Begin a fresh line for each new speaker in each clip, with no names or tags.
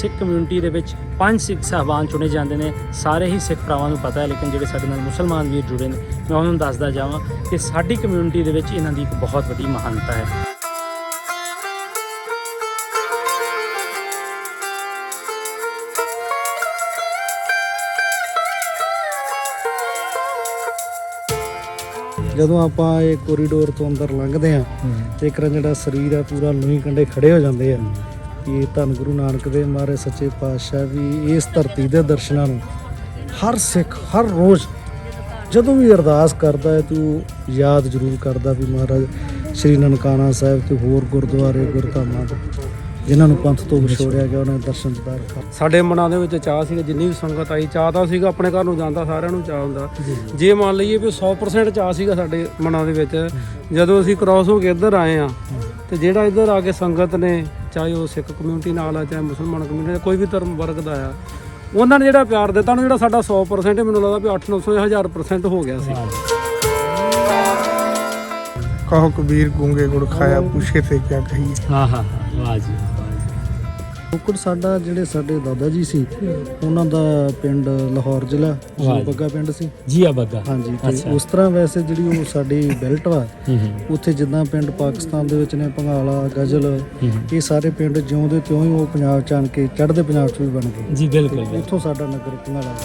Sikh community ਦੇ ਵਿੱਚ 5 ਸਿੱਖ ਸਾਹਿਬਾਨ ਚੁਣੇ ਜਾਂਦੇ ਨੇ। ਸਾਰੇ ਹੀ ਸਿੱਖ ਭਰਾਵਾਂ ਨੂੰ ਪਤਾ ਹੈ, ਲੇਕਿਨ ਜਿਹੜੇ ਸਾਡੇ ਨਾਲ ਮੁਸਲਮਾਨ ਵੀਰ ਜੁੜੇ ਨੇ ਮੈਂ ਉਹਨਾਂ ਨੂੰ ਦੱਸਦਾ ਜਾਵਾਂ ਕਿ ਸਾਡੀ ਕਮਿਊਨਿਟੀ ਦੇ ਵਿੱਚ ਇਹਨਾਂ ਦੀ ਇੱਕ ਬਹੁਤ ਵੱਡੀ ਮਹਾਨਤਾ ਹੈ।
ਜਦੋਂ ਆਪਾਂ ਇਹ ਕੋਰੀਡੋਰ ਤੋਂ ਅੰਦਰ ਲੰਘਦੇ ਆ ਤੇ ਇੱਕ ਜਿਹੜਾ ਸਰੀਰ ਆ ਪੂਰਾ ਲੂਈ ਕੰਡੇ ਖੜੇ ਹੋ ਜਾਂਦੇ ਆ ਕਿ ਧੰਨ ਗੁਰੂ ਨਾਨਕ ਦੇਵ ਮਹਾਰਾਜ ਸੱਚੇ ਪਾਤਸ਼ਾਹ ਵੀ ਇਸ ਧਰਤੀ ਦੇ ਦਰਸ਼ਨਾਂ ਨੂੰ ਹਰ ਸਿੱਖ ਹਰ ਰੋਜ਼ ਜਦੋਂ ਵੀ ਅਰਦਾਸ ਕਰਦਾ ਹੈ ਤੂੰ ਯਾਦ ਜ਼ਰੂਰ ਕਰਦਾ ਵੀ ਮਹਾਰਾਜ ਸ਼੍ਰੀ ਨਨਕਾਣਾ ਸਾਹਿਬ ਤੇ ਹੋਰ ਗੁਰਦੁਆਰੇ ਗੁਰਧਾਮਾਂ ਜਿਨ੍ਹਾਂ ਨੂੰ ਪੰਥ ਤੋਂ ਵਿਛੋੜਿਆ ਗਿਆ ਉਹਨਾਂ ਦੇ ਦਰਸ਼ਨ ਦੀਦਾਰ ਕਰ।
ਸਾਡੇ ਮਨਾਂ ਦੇ ਵਿੱਚ ਚਾਹ ਸੀਗਾ, ਜਿੰਨੀ ਵੀ ਸੰਗਤ ਆਈ ਚਾਹ ਤਾਂ ਸੀਗਾ, ਆਪਣੇ ਘਰ ਨੂੰ ਜਾਂਦਾ ਸਾਰਿਆਂ ਨੂੰ ਚਾਹ ਹੁੰਦਾ। ਜੇ ਮੰਨ ਲਈਏ ਵੀ 100% ਚਾਹ ਸੀਗਾ ਸਾਡੇ ਮਨਾਂ ਦੇ ਵਿੱਚ, ਜਦੋਂ ਅਸੀਂ ਕ੍ਰਾਸ ਹੋ ਕੇ ਇੱਧਰ ਆਏ ਆ ਤੇ ਜਿਹੜਾ ਇੱਧਰ ਆ ਕੇ ਸੰਗਤ ਨੇ, ਚਾਹੇ ਉਹ ਸਿੱਖ ਕਮਿਊਨਿਟੀ ਨਾਲ ਆ ਚਾਹੇ ਮੁਸਲਮਾਨ ਕਮਿਊਨਿਟੀ, ਕੋਈ ਵੀ ਧਰਮ ਵਰਗ ਦਾ ਆ, ਉਹਨਾਂ ਨੇ ਜਿਹੜਾ ਪਿਆਰ ਦਿੱਤਾ ਉਹਨੂੰ, ਜਿਹੜਾ ਸਾਡਾ 100% ਮੈਨੂੰ ਲੱਗਦਾ ਵੀ 800-900 1000% ਹੋ ਗਿਆ ਸੀ।
ਕਹੋ ਕਬੀਰ ਗੂੰਗੇ ਗੁੜ ਖਾਇਆ ਪੁੱਛੇ ਤੇ ਕਿਆ ਕਹੀਏ।
ਹਾਂ ਹਾਂ ਵਾਹ ਜੀ।
ਕੁੱਕੜ ਸਾਡਾ ਜਿਹੜੇ ਸਾਡੇ ਦਾਦਾ ਜੀ ਸੀ ਉਹਨਾਂ ਦਾ ਪਿੰਡ ਲਾਹੌਰ ਜ਼ਿਲ੍ਹਾ ਜੀ ਬੱਗਾ ਪਿੰਡ ਸੀ।
ਜੀ ਬੱਗਾ,
ਹਾਂਜੀ। ਤੇ ਉਸ ਤਰ੍ਹਾਂ ਵੈਸੇ ਜਿਹੜੀ ਉਹ ਸਾਡੀ ਬੈਲਟ ਵਾ ਉੱਥੇ ਜਿੱਦਾਂ ਪਿੰਡ ਪਾਕਿਸਤਾਨ ਦੇ ਵਿੱਚ ਨੇ ਭੰਗਾਲਾ ਗਜ਼ਲ ਇਹ ਸਾਰੇ ਪਿੰਡ ਜਿਉਂਦੇ ਤਿਉਂ ਹੀ ਉਹ ਪੰਜਾਬ ਚ ਆਣ ਕੇ ਚੜ੍ਹਦੇ ਪੰਜਾਬ ਚ ਵੀ ਬਣ ਗਏ।
ਜੀ ਬਿਲਕੁਲ।
ਉੱਥੋਂ ਸਾਡਾ ਨਗਰ ਭੰਗਾਲਾ।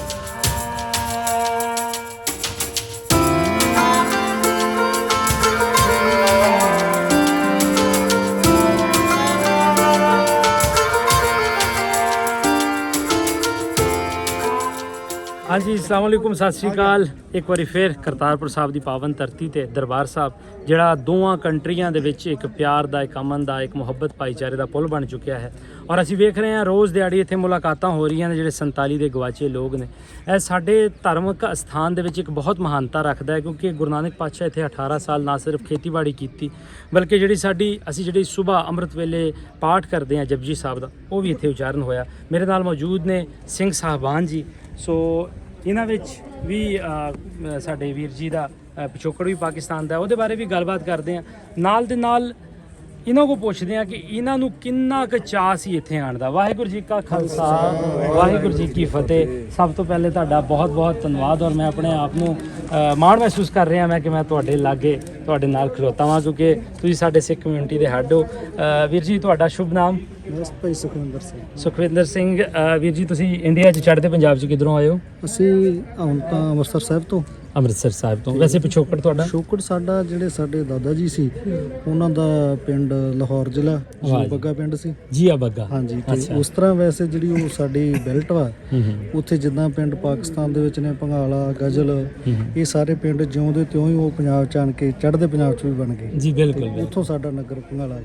ਹਾਂਜੀ, अस्सलाम वालेकुम, सत श्री अकाल। एक बारी फिर करतारपुर साहब की पावन धरती ते दरबार साहब ਜਿਹੜਾ ਦੋਵਾਂ ਕੰਟਰੀਆਂ ਦੇ ਵਿੱਚ ਇੱਕ ਪਿਆਰ ਦਾ, ਇੱਕ ਅਮਨ ਦਾ, ਇੱਕ ਮੁਹੱਬਤ ਭਾਈਚਾਰੇ ਦਾ ਪੁਲ ਬਣ ਚੁੱਕਿਆ ਹੈ। ਔਰ ਅਸੀਂ ਵੇਖ ਰਹੇ ਹਾਂ ਰੋਜ਼ ਦਿਹਾੜੀ ਇੱਥੇ ਮੁਲਾਕਾਤਾਂ ਹੋ ਰਹੀਆਂ ਨੇ। ਜਿਹੜੇ 47 ਦੇ ਗਵਾਚੇ ਲੋਕ ਨੇ, ਇਹ ਸਾਡੇ ਧਾਰਮਿਕ ਅਸਥਾਨ ਦੇ ਵਿੱਚ ਇੱਕ ਬਹੁਤ ਮਹਾਨਤਾ ਰੱਖਦਾ ਹੈ, ਕਿਉਂਕਿ ਗੁਰੂ ਨਾਨਕ ਪਾਤਸ਼ਾਹ ਇੱਥੇ 18 ਸਾਲ ਨਾ ਸਿਰਫ ਖੇਤੀਬਾੜੀ ਕੀਤੀ, ਬਲਕਿ ਅਸੀਂ ਜਿਹੜੀ ਸਵੇਰ ਅੰਮ੍ਰਿਤ ਵੇਲੇ ਪਾਠ ਕਰਦੇ ਹਾਂ ਜਪਜੀ ਸਾਹਿਬ ਦਾ, ਉਹ ਵੀ ਇੱਥੇ ਉਚਾਰਨ ਹੋਇਆ। ਮੇਰੇ ਨਾਲ ਮੌਜੂਦ ਨੇ ਸਿੰਘ ਸਾਹਿਬਾਨ ਜੀ। ਸੋ ਇਹਨਾਂ ਵਿੱਚ ਵੀ ਸਾਡੇ ਵੀਰ ਜੀ ਦਾ ਪਿਛੋਕੜ ਵੀ ਪਾਕਿਸਤਾਨ ਦਾ, ਉਹਦੇ ਬਾਰੇ ਵੀ ਗੱਲਬਾਤ ਕਰਦੇ ਹਾਂ। ਨਾਲ ਦੇ ਨਾਲ ਇਹਨਾਂ ਕੋਲ ਪੁੱਛਦੇ ਹਾਂ ਕਿ ਇਹਨਾਂ ਨੂੰ ਕਿੰਨਾ ਕੁ ਚਾਅ ਸੀ ਇੱਥੇ ਆਉਣ ਦਾ। ਵਾਹਿਗੁਰੂ ਜੀ ਕਾ ਖਾਲਸਾ, ਵਾਹਿਗੁਰੂ ਜੀ ਕੀ ਫਤਿਹ। ਸਭ ਤੋਂ ਪਹਿਲੇ ਤੁਹਾਡਾ ਬਹੁਤ ਬਹੁਤ ਧੰਨਵਾਦ। ਔਰ ਮੈਂ ਆਪਣੇ ਆਪ ਨੂੰ ਮਾਣ ਮਹਿਸੂਸ ਕਰ ਰਿਹਾ ਮੈਂ ਕਿ ਮੈਂ ਤੁਹਾਡੇ ਲਾਗੇ ਤੁਹਾਡੇ ਨਾਲ ਖਲੋਤਾ ਹਾਂ, ਕਿਉਂਕਿ ਤੁਸੀਂ ਸਾਡੇ ਸਿੱਖ ਕਮਿਊਨਿਟੀ ਦੇ ਹੈੱਡ ਹੋ। ਵੀਰ ਜੀ ਤੁਹਾਡਾ ਸ਼ੁਭ ਨਾਮ?
ਭਾਈ ਸੁਖਵਿੰਦਰ ਸਿੰਘ।
ਸੁਖਵਿੰਦਰ ਸਿੰਘ ਵੀਰ ਜੀ, ਤੁਸੀਂ ਇੰਡੀਆ 'ਚ ਚੜ੍ਹਦੇ ਪੰਜਾਬ 'ਚ ਕਿੱਧਰੋਂ ਆਏ ਹੋ?
ਅਸੀਂ ਹੁਣ ਤਾਂ ਅੰਮ੍ਰਿਤਸਰ ਸਾਹਿਬ ਤੋਂ।
ਅੰਮ੍ਰਿਤਸਰ ਸਾਹਿਬ ਤੋਂ। ਵੈਸੇ ਪਿਛੋਕੜ ਤੁਹਾਡਾ?
ਪਿਛੋਕੜ ਸਾਡਾ ਜਿਹੜੇ ਸਾਡੇ ਦਾਦਾ ਜੀ ਸੀ ਉਹਨਾਂ ਦਾ ਪਿੰਡ ਲਾਹੌਰ ਜ਼ਿਲ੍ਹਾ ਜੀ ਬੱਗਾ ਪਿੰਡ ਸੀ।
ਜੀ ਬੱਗਾ,
ਹਾਂਜੀ। ਤੇ ਉਸ ਤਰ੍ਹਾਂ ਵੈਸੇ ਜਿਹੜੀ ਉਹ ਸਾਡੀ ਬੈਲਟ ਵਾ ਉੱਥੇ ਜਿੱਦਾਂ ਪਿੰਡ ਪਾਕਿਸਤਾਨ ਦੇ ਵਿੱਚ ਨੇ ਭੰਗਾਲਾ ਗਜ਼ਲ ਇਹ ਸਾਰੇ ਪਿੰਡ ਜਿਉਂਦੇ ਤਿਉਂ ਹੀ ਉਹ ਪੰਜਾਬ ਚ ਆਣ ਕੇ ਚੜ੍ਹਦੇ ਪੰਜਾਬ ਚ ਵੀ ਬਣ ਗਏ। ਜੀ ਬਿਲਕੁਲ। ਉੱਥੋਂ ਸਾਡਾ ਨਗਰ ਭੰਗਾਲਾ।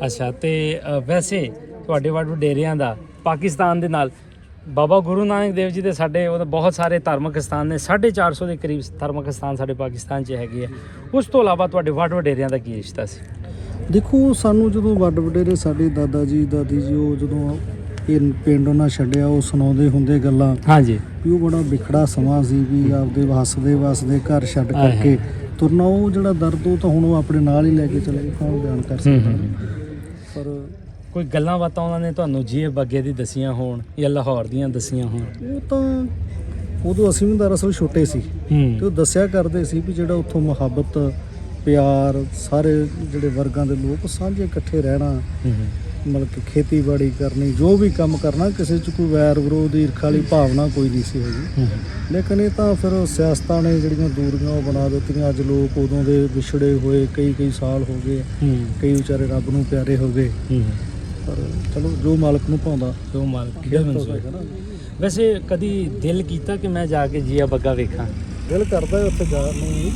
ਅੱਛਾ, ਤੇ ਵੈਸੇ ਤੁਹਾਡੇ ਵਡੇਰਿਆਂ ਦਾ ਪਾਕਿਸਤਾਨ ਦੇ ਨਾਲ ਬਾਬਾ ਗੁਰੂ ਨਾਨਕ ਦੇਵ ਜੀ ਦੇ ਸਾਡੇ ਉਹ ਬਹੁਤ ਸਾਰੇ ਧਾਰਮਿਕ ਸਥਾਨ ਨੇ, 450 ਦੇ ਕਰੀਬ ਧਾਰਮਿਕ ਸਥਾਨ ਸਾਡੇ ਪਾਕਿਸਤਾਨ 'ਚ ਹੈਗੇ ਆ। ਉਸ ਤੋਂ ਇਲਾਵਾ ਤੁਹਾਡੇ ਵਡੇਰਿਆਂ ਦਾ ਕੀ ਰਿਸ਼ਤਾ ਸੀ?
ਦੇਖੋ, ਸਾਨੂੰ ਜਦੋਂ ਵਡੇਰੇ ਸਾਡੇ ਦਾਦਾ ਜੀ ਦਾਦੀ ਜੀ ਉਹ ਜਦੋਂ ਇਹ ਪਿੰਡ ਉਹਨਾਂ ਛੱਡਿਆ, ਉਹ ਸੁਣਾਉਂਦੇ ਹੁੰਦੇ ਗੱਲਾਂ। ਹਾਂਜੀ। ਵੀ ਉਹ ਬੜਾ ਵਿਖੜਾ ਸਮਾਂ ਸੀ, ਵੀ ਆਪਦੇ ਵਸਦੇ ਘਰ ਛੱਡ ਕਰਕੇ ਤੁਰਨਾ, ਉਹ ਜਿਹੜਾ ਦਰਦ ਉਹ ਤਾਂ ਹੁਣ ਉਹ ਆਪਣੇ ਨਾਲ ਹੀ ਲੈ ਕੇ ਚਲੇ ਗਏ, ਕੌਣ ਬਿਆਨ ਕਰ ਸਕਦਾ। ਪਰ
ਕੋਈ ਗੱਲਾਂ ਬਾਤਾਂ ਉਹਨਾਂ ਨੇ ਤੁਹਾਨੂੰ ਜੀ ਬੱਗੇ ਦੀ ਦਸੀਆਂ ਹੋਣ ਜਾਂ ਲਾਹੌਰ ਦੀਆਂ ਦਸੀਆਂ ਹੋਣ?
ਉਹ ਤਾਂ ਉਦੋਂ ਅਸੀਂ ਵੀ ਦਰਅਸਲ ਛੋਟੇ ਸੀ ਤੇ ਉਹ ਦੱਸਿਆ ਕਰਦੇ ਸੀ ਵੀ ਜਿਹੜਾ ਉੱਥੋਂ ਮੁਹੱਬਤ ਪਿਆਰ ਸਾਰੇ ਜਿਹੜੇ ਵਰਗਾਂ ਦੇ ਲੋਕ ਸਾਂਝੇ ਇਕੱਠੇ ਰਹਿਣਾ, ਮਤਲਬ ਕਿ ਖੇਤੀਬਾੜੀ ਕਰਨੀ, ਜੋ ਵੀ ਕੰਮ ਕਰਨਾ, ਕਿਸੇ 'ਚ ਕੋਈ ਵੈਰ ਵਿਰੋਧ ਈਰਖਾ ਵਾਲੀ ਭਾਵਨਾ ਕੋਈ ਨਹੀਂ ਸੀ ਹੈਗੀ। ਲੇਕਿਨ ਇਹ ਤਾਂ ਫਿਰ ਸਿਆਸਤਾਂ ਨੇ ਜਿਹੜੀਆਂ ਦੂਰੀਆਂ ਉਹ ਬਣਾ ਦਿੱਤੀਆਂ। ਅੱਜ ਲੋਕ ਉਦੋਂ ਦੇ ਵਿਛੜੇ ਹੋਏ ਕਈ ਸਾਲ ਹੋ ਗਏ, ਕਈ ਵਿਚਾਰੇ ਰੱਬ ਨੂੰ ਪਿਆਰੇ ਹੋ ਗਏ। ਪਰ ਚਲੋ ਜੋ ਮਾਲਕ ਨੂੰ ਪਾਉਂਦਾ, ਜੋ ਮਾਲਕ ਮਨਜ਼ੂਰ। ਵੈਸੇ ਕਦੀ ਦਿਲ ਕੀਤਾ ਕਿ ਮੈਂ ਜਾ ਕੇ ਜੀਆ ਬੱਗਾ ਵੇਖਾਂ? ਦਿਲ ਕਰਦਾ ਉੱਥੇ ਜਾਣ ਨੂੰ।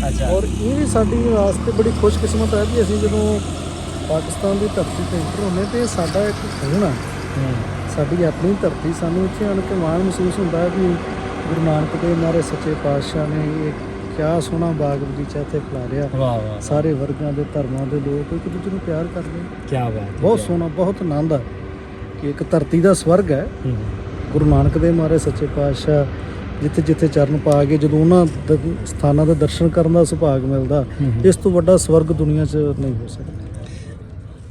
ਅੱਛਾ। ਔਰ ਇਹ ਵੀ ਸਾਡੀ ਵਾਸਤੇ ਬੜੀ ਖੁਸ਼ਕਿਸਮਤ ਹੈ ਵੀ ਅਸੀਂ ਜਦੋਂ ਪਾਕਿਸਤਾਨ ਦੀ ਧਰਤੀ 'ਤੇ ਇੰਟਰ ਹੁੰਦੇ ਤੇ ਸਾਡਾ ਇੱਕ ਖੂਨ ਆ, ਸਾਡੀ ਆਪਣੀ ਧਰਤੀ। ਸਾਨੂੰ ਇੱਥੇ ਆਣ ਕੇ ਮਾਣ ਮਹਿਸੂਸ ਹੁੰਦਾ ਵੀ ਗੁਰੂ ਨਾਨਕ ਦੇਵ ਮਹਾਰਾਜ ਸੱਚੇ ਪਾਤਸ਼ਾਹ ਨੇ ਇਹ ਕਿਆ ਸੋਹਣਾ ਬਾਗ ਬਗੀਚਾ ਇੱਥੇ ਖਿਲਾਰਿਆ। ਵਾਹ ਵਾਹ। ਸਾਰੇ ਵਰਗਾਂ ਦੇ ਧਰਮਾਂ ਦੇ ਲੋਕ ਇੱਕ ਦੂਜੇ ਨੂੰ ਪਿਆਰ ਕਰਦੇ। ਕਿਆ ਬਾਤ। ਬਹੁਤ ਸੋਹਣਾ, ਬਹੁਤ ਆਨੰਦ ਆ ਕਿ ਇੱਕ ਧਰਤੀ ਦਾ ਸਵਰਗ ਹੈ। ਗੁਰੂ ਨਾਨਕ ਦੇਵ ਮਹਾਰਾਜ ਸੱਚੇ ਪਾਤਸ਼ਾਹ ਜਿੱਥੇ ਜਿੱਥੇ ਚਰਨ ਪਾ ਕੇ ਜਦੋਂ ਉਹਨਾਂ ਸਥਾਨਾਂ ਦੇ ਦਰਸ਼ਨ ਕਰਨ ਦਾ ਸੁਭਾਗ ਮਿਲਦਾ, ਇਸ ਤੋਂ ਵੱਡਾ ਸਵਰਗ ਦੁਨੀਆ 'ਚ ਨਹੀਂ ਹੋ ਸਕਦਾ।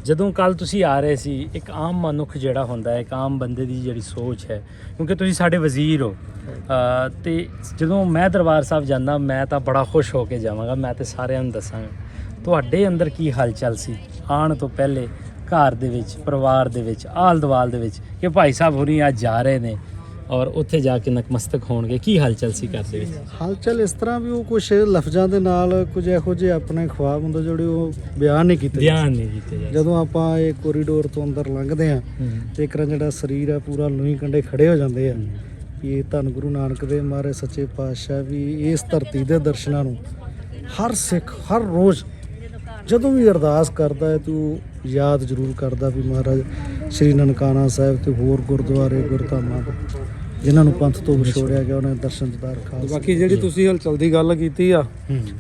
ਜਦੋਂ ਕੱਲ ਤੁਸੀਂ ਆ ਰਹੇ ਸੀ, ਇੱਕ ਆਮ ਮਨੁੱਖ ਜਿਹੜਾ ਹੁੰਦਾ ਹੈ, ਇੱਕ ਆਮ ਬੰਦੇ ਦੀ ਜਿਹੜੀ ਸੋਚ ਹੈ, ਕਿਉਂਕਿ ਤੁਸੀਂ ਸਾਡੇ ਵਜ਼ੀਰ ਹੋ, ਤੇ ਜਦੋਂ ਮੈਂ ਦਰਬਾਰ ਸਾਹਿਬ ਜਾਂਦਾ ਮੈਂ ਤਾਂ ਬੜਾ ਖੁਸ਼ ਹੋ ਕੇ ਜਾਵਾਂਗਾ। ਮੈਂ ਤੇ ਸਾਰਿਆਂ ਨੂੰ ਦੱਸਾਂਗਾ ਤੁਹਾਡੇ ਅੰਦਰ ਕੀ ਹਾਲਚਲ ਸੀ ਆਉਣ ਤੋਂ ਪਹਿਲੇ, ਘਰ ਦੇ ਵਿੱਚ, ਪਰਿਵਾਰ ਦੇ ਵਿੱਚ, ਆਲ ਦੁਆਲ ਦੇ ਵਿੱਚ, ਕਿ ਭਾਈ ਸਾਹਿਬ ਹੋਣੀ ਅੱਜ ਜਾ ਰਹੇ ਨੇ ਔਰ ਉੱਥੇ ਜਾ ਕੇ ਨਤਮਸਤਕ ਹੋਣਗੇ। ਕੀ ਹਾਲਚਲ ਸੀ ਘਰ ਦੇ ਵਿੱਚ?
ਹਾਲਚਲ ਇਸ ਤਰ੍ਹਾਂ ਵੀ ਉਹ ਕੁਝ ਲਫ਼ਜ਼ਾਂ ਦੇ ਨਾਲ ਕੁਝ ਇਹੋ ਜਿਹੇ ਆਪਣੇ ਖੁਆਬ ਹੁੰਦੇ ਜਿਹੜੇ ਉਹ ਬਿਆਨ ਨਹੀਂ ਕੀਤੇ ਜਦੋਂ ਆਪਾਂ ਇਹ ਕੋਰੀਡੋਰ ਤੋਂ ਅੰਦਰ ਲੰਘਦੇ ਆ ਤੇ ਇੱਕ ਜਿਹੜਾ ਸਰੀਰ ਆ ਪੂਰਾ ਲੂਈ ਕੰਡੇ ਖੜੇ ਹੋ ਜਾਂਦੇ ਆ ਕਿ ਇਹ ਧੰਨ ਗੁਰੂ ਨਾਨਕ ਦੇਵ ਮਹਾਰਾਜ ਸੱਚੇ ਪਾਤਸ਼ਾਹ ਵੀ ਇਸ ਧਰਤੀ ਦੇ ਦਰਸ਼ਨਾਂ ਨੂੰ ਹਰ ਸਿੱਖ ਹਰ ਰੋਜ਼ ਜਦੋਂ ਵੀ ਅਰਦਾਸ ਕਰਦਾ ਹੈ ਤੂੰ ਯਾਦ ਜ਼ਰੂਰ ਕਰਦਾ ਵੀ ਮਹਾਰਾਜ ਸ਼੍ਰੀ ਨਨਕਾਣਾ ਸਾਹਿਬ ਤੇ ਹੋਰ ਗੁਰਦੁਆਰੇ ਗੁਰਧਾਮਾਂ ਜਿਨ੍ਹਾਂ ਨੂੰ ਪੰਥ ਤੋਂ ਵਿਛੋੜਿਆ ਗਿਆ ਉਹਨਾਂ ਦੇ ਦਰਸ਼ਨ ਦੀਦਾਰ ਖਾਸ।
ਬਾਕੀ ਜਿਹੜੀ ਤੁਸੀਂ ਹਲਚਲ ਦੀ ਗੱਲ ਕੀਤੀ ਆ,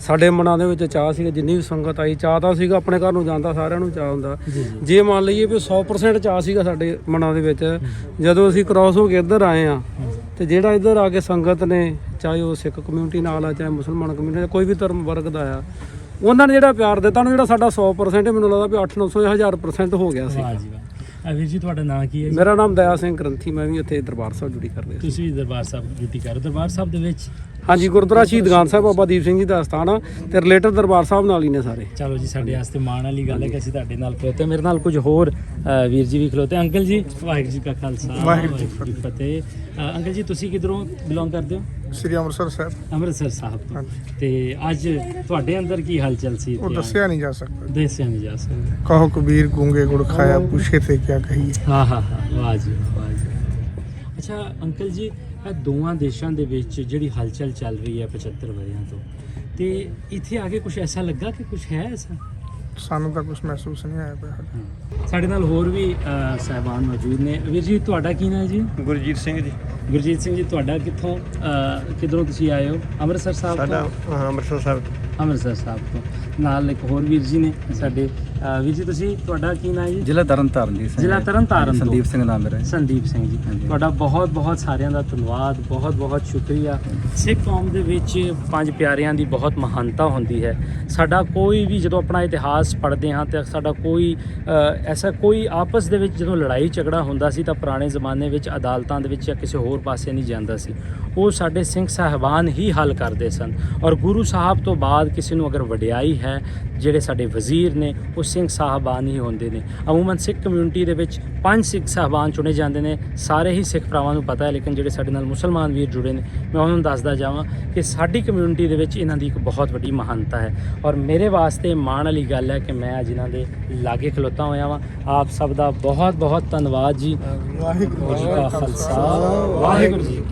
ਸਾਡੇ ਮਨਾਂ ਦੇ ਵਿੱਚ ਚਾਹ ਸੀਗਾ, ਜਿੰਨੀ ਵੀ ਸੰਗਤ ਆਈ ਚਾਹ ਤਾਂ ਸੀਗਾ, ਆਪਣੇ ਘਰ ਨੂੰ ਜਾਂਦਾ ਸਾਰਿਆਂ ਨੂੰ ਚਾਹ ਹੁੰਦਾ। ਜੇ ਮੰਨ ਲਈਏ ਵੀ 100% ਚਾਹ ਸੀਗਾ ਸਾਡੇ ਮਨਾਂ ਦੇ ਵਿੱਚ, ਜਦੋਂ ਅਸੀਂ ਕ੍ਰਾਸ ਹੋ ਕੇ ਇੱਧਰ ਆਏ ਆ ਤੇ ਜਿਹੜਾ ਇੱਧਰ ਆ ਕੇ ਸੰਗਤ ਨੇ, ਚਾਹੇ ਉਹ ਸਿੱਖ ਕਮਿਊਨਿਟੀ ਨਾਲ ਆ ਚਾਹੇ ਮੁਸਲਮਾਨ ਕਮਿਊਨਿਟੀ, ਕੋਈ ਵੀ ਧਰਮ ਵਰਗ ਦਾ ਆ, ਉਹਨਾਂ ਨੇ ਜਿਹੜਾ ਪਿਆਰ ਦਿੱਤਾ ਨੂੰ, ਜਿਹੜਾ ਸਾਡਾ 100% ਮੈਨੂੰ ਲੱਗਦਾ ਵੀ 800-900 1000% ਹੋ ਗਿਆ ਸੀ।
ਵੀਰ ਜੀ ਤੁਹਾਡਾ ਨਾਮ ਕੀ ਹੈ?
ਮੇਰਾ ਨਾਮ ਦਇਆ ਸਿੰਘ ਗ੍ਰੰਥੀ, ਮੈਂ ਵੀ ਇੱਥੇ ਦਰਬਾਰ ਸਾਹਿਬ ਡਿਊਟੀ ਕਰਦਾ।
ਤੁਸੀਂ ਵੀ ਦਰਬਾਰ ਸਾਹਿਬ ਡਿਊਟੀ ਕਰ ਰਹੇ? ਦਰਬਾਰ ਸਾਹਿਬ ਦੇ ਵਿੱਚ
ਹਾਂਜੀ, ਗੁਰਦੁਆਰਾ ਸ਼ਹੀਦਗਾਨ ਸਾਹਿਬ ਬਾਬਾ ਦੀਪ ਸਿੰਘ ਜੀ ਦਾ ਅਸਥਾਨ ਆ ਤੇ ਰਿਲੇਟਡ ਦਰਬਾਰ ਸਾਹਿਬ ਨਾਲ ਹੀ ਨੇ ਸਾਰੇ।
ਚਲੋ ਜੀ, ਸਾਡੇ ਵਾਸਤੇ ਮਾਣ ਵਾਲੀ ਗੱਲ ਹੈ ਕਿ ਅਸੀਂ ਤੁਹਾਡੇ ਨਾਲ ਖਲੋਤੇ। ਮੇਰੇ ਨਾਲ ਕੁਝ ਹੋਰ ਵੀਰ ਜੀ ਵੀ ਖਲੋਤੇ। ਅੰਕਲ ਜੀ, ਵਾਹਿਗੁਰੂ ਜੀ ਕਾ ਖਾਲਸਾ ਵਾਹਿਗੁਰੂ ਜੀ ਕੀ ਫਤਿਹ। ਅੰਕਲ ਜੀ, ਤੁਸੀਂ ਕਿੱਧਰੋਂ ਬਿਲੋਂਗ ਕਰਦੇ ਹੋ?
ਸ੍ਰੀ ਅੰਮ੍ਰਿਤਸਰ ਸਾਹਿਬ।
ਅੰਮ੍ਰਿਤਸਰ ਸਾਹਿਬ ਤੋਂ। ਤੇ ਅੱਜ ਤੁਹਾਡੇ ਅੰਦਰ ਕੀ ਹਲਚਲ ਸੀ?
ਉਹ ਦੱਸਿਆ ਨਹੀਂ ਜਾ ਸਕਦਾ।
ਦੱਸਿਆ ਨਹੀਂ ਜਾ ਸਕਦਾ।
ਕਹੋ ਕਬੀਰ ਗੂੰਗੇ ਗੁੜ ਖਾਇਆ, ਪੁੱਛੇ ਤੇ ਕਿਆ ਕਹੀਏ।
ਹਾਂ ਹਾਂ ਹਾਂ, ਵਾਹ ਜੀ ਵਾਹ ਜੀ। ਅੱਛਾ ਅੰਕਲ ਜੀ, ਇਹ ਦੋਵਾਂ ਦੇਸ਼ਾਂ ਦੇ ਵਿੱਚ ਜਿਹੜੀ ਹਲਚਲ ਚੱਲ ਰਹੀ ਹੈ 75 ਵਰਿਆਂ ਤੋਂ, ਤੇ ਇੱਥੇ ਆ ਕੇ ਕੁਝ ਐਸਾ ਲੱਗਾ ਕਿ ਕੁਝ ਹੈ ਐਸਾ?
ਸਾਨੂੰ ਤਾਂ ਕੁਝ ਮਹਿਸੂਸ ਨਹੀਂ ਆਇਆ ਪਿਆ।
ਸਾਡੇ ਨਾਲ ਹੋਰ ਵੀ ਸਹਿਬਾਨ ਮੌਜੂਦ ਨੇ। ਵੀਰ ਜੀ, ਤੁਹਾਡਾ ਕੀ ਨਾਮ ਹੈ ਜੀ?
ਗੁਰਜੀਤ ਸਿੰਘ ਜੀ।
ਗੁਰਜੀਤ ਸਿੰਘ ਜੀ, ਤੁਹਾਡਾ ਕਿੱਧਰੋਂ ਤੁਸੀਂ ਆਏ ਹੋ? ਅੰਮ੍ਰਿਤਸਰ ਸਾਹਿਬ ਤੋਂ?
ਸਾਡਾ ਅੰਮ੍ਰਿਤਸਰ ਸਾਹਿਬ ਤੋਂ।
ਅੰਮ੍ਰਿਤਸਰ ਸਾਹਿਬ ਤੋਂ। ਨਾਲ ਇੱਕ ਹੋਰ ਵੀਰ ਜੀ ਨੇ ਸਾਡੇ। ਵੀਰ ਜੀ, ਤੁਸੀਂ, ਤੁਹਾਡਾ ਕੀ ਨਾਮ ਹੈ ਜੀ?
ਜ਼ਿਲ੍ਹਾ ਤਰਨਤਾਰਨ ਜੀ।
ਜ਼ਿਲ੍ਹਾ ਤਰਨਤਾਰਨ ਤੋਂ।
ਸੰਦੀਪ ਸਿੰਘ ਨਾਮ ਮੇਰਾ।
ਸੰਦੀਪ ਸਿੰਘ ਜੀ, ਤੁਹਾਡਾ ਬਹੁਤ ਬਹੁਤ ਸਾਰਿਆਂ ਦਾ ਧੰਨਵਾਦ, ਬਹੁਤ ਬਹੁਤ ਸ਼ੁਕਰੀਆ। ਸਿੱਖ ਕੌਮ ਦੇ ਵਿੱਚ ਪੰਜ ਪਿਆਰਿਆਂ ਦੀ ਬਹੁਤ ਮਹਾਨਤਾ ਹੁੰਦੀ ਹੈ। ਸਾਡਾ ਕੋਈ ਵੀ ਜਦੋਂ ਆਪਣਾ ਇਤਿਹਾਸ ਪੜ੍ਹਦੇ ਹਾਂ ਤਾਂ ਸਾਡਾ ਕੋਈ ਐਸਾ ਕੋਈ ਆਪਸ ਦੇ ਵਿੱਚ ਜਦੋਂ ਲੜਾਈ ਝਗੜਾ ਹੁੰਦਾ ਸੀ ਤਾਂ ਪੁਰਾਣੇ ਜ਼ਮਾਨੇ ਵਿੱਚ ਅਦਾਲਤਾਂ ਦੇ ਵਿੱਚ ਜਾਂ ਕਿਸੇ ਹੋਰ ਪਾਸੇ ਨਹੀਂ ਜਾਂਦਾ ਸੀ। ਉਹ ਸਾਡੇ ਸਿੰਘ ਸਾਹਿਬਾਨ ਹੀ ਹੱਲ ਕਰਦੇ ਸਨ। ਔਰ ਗੁਰੂ ਸਾਹਿਬ ਤੋਂ ਬਾਅਦ ਕਿਸੇ ਨੂੰ ਅਗਰ ਵਡਿਆਈ ਹੈ, ਜਿਹੜੇ ਸਾਡੇ ਵਜ਼ੀਰ ਨੇ ਉਹ ਸਿੰਘ ਸਾਹਿਬਾਨ ਹੀ ਹੁੰਦੇ ਨੇ। ਅਮੂਮਨ ਸਿੱਖ ਕਮਿਊਨਿਟੀ ਦੇ ਵਿੱਚ 5 ਸਿੱਖ ਸਾਹਿਬਾਨ ਚੁਣੇ ਜਾਂਦੇ ਨੇ, ਸਾਰੇ ਹੀ ਸਿੱਖ ਭਰਾਵਾਂ ਨੂੰ ਪਤਾ ਹੈ। ਲੇਕਿਨ ਜਿਹੜੇ ਸਾਡੇ ਨਾਲ ਮੁਸਲਮਾਨ ਵੀਰ ਜੁੜੇ ਨੇ, ਮੈਂ ਉਹਨਾਂ ਨੂੰ ਦੱਸਦਾ ਜਾਵਾਂ ਕਿ ਸਾਡੀ ਕਮਿਊਨਿਟੀ ਦੇ ਵਿੱਚ ਇਹਨਾਂ ਦੀ ਇੱਕ ਬਹੁਤ ਵੱਡੀ ਮਹਾਨਤਾ ਹੈ। ਔਰ ਮੇਰੇ ਵਾਸਤੇ ਮਾਣ ਵਾਲੀ ਗੱਲ ਹੈ ਕਿ ਮੈਂ ਅੱਜ ਇਹਨਾਂ ਦੇ ਲਾਗੇ ਖਲੋਤਾ ਹੋਇਆ ਵਾਂ। ਆਪ ਸਭ ਦਾ ਬਹੁਤ ਬਹੁਤ ਧੰਨਵਾਦ ਜੀ। ਵਾਹਿਗੁਰੂ ਜੀ ਕਾ ਖਾਲਸਾ, ਵਾਹਿਗੁਰੂ ਜੀ